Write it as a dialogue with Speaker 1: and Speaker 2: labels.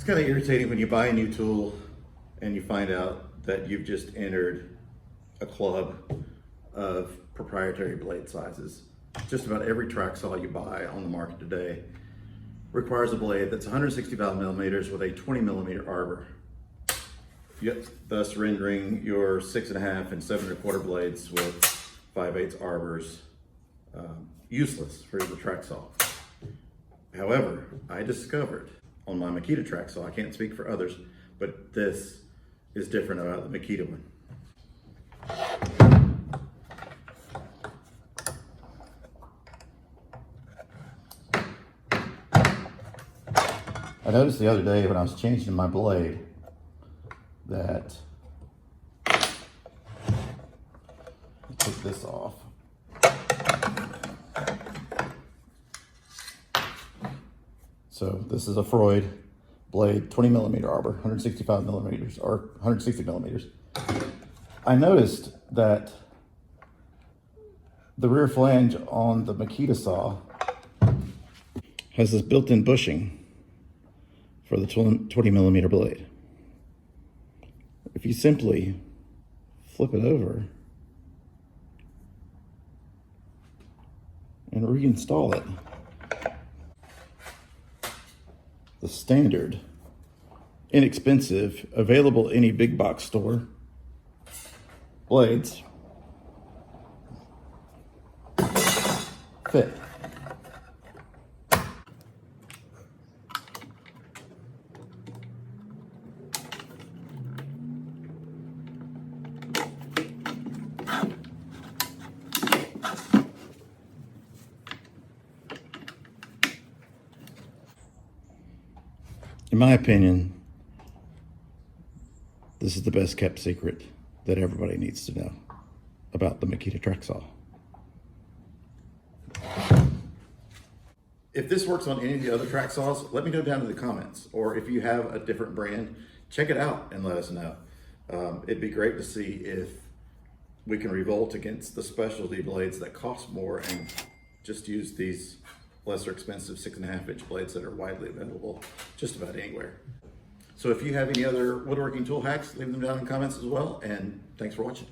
Speaker 1: It's kind of irritating when you buy a new tool and you find out that you've just entered a club of proprietary blade sizes. Just about every track saw you buy on the market today requires a blade that's 165 millimeters with a 20 millimeter arbor, thus rendering your 6.5 and 7 1/4 blades with 5/8 arbors useless for the track saw. However, I discovered on my Makita track saw, I can't speak for others, but this is different about the Makita one. I noticed the other day when I was changing my blade that, take this off. So this is a Freud blade, 20 millimeter arbor, 165 millimeters or 160 millimeters. I noticed that the rear flange on the Makita saw has this built-in bushing for the 20 millimeter blade. If you simply flip it over and reinstall it, the standard, inexpensive, available any big box store blades fit. In my opinion, this is the best kept secret that everybody needs to know about the Makita track saw. If this works on any of the other track saws, let me know down in the comments. Or if you have a different brand, check it out and let us know. It'd be great to see if we can revolt against the specialty blades that cost more and just use these lesser expensive 6.5 inch blades that are widely available just about anywhere. So if you have any other woodworking tool hacks, leave them down in the comments as well, and thanks for watching.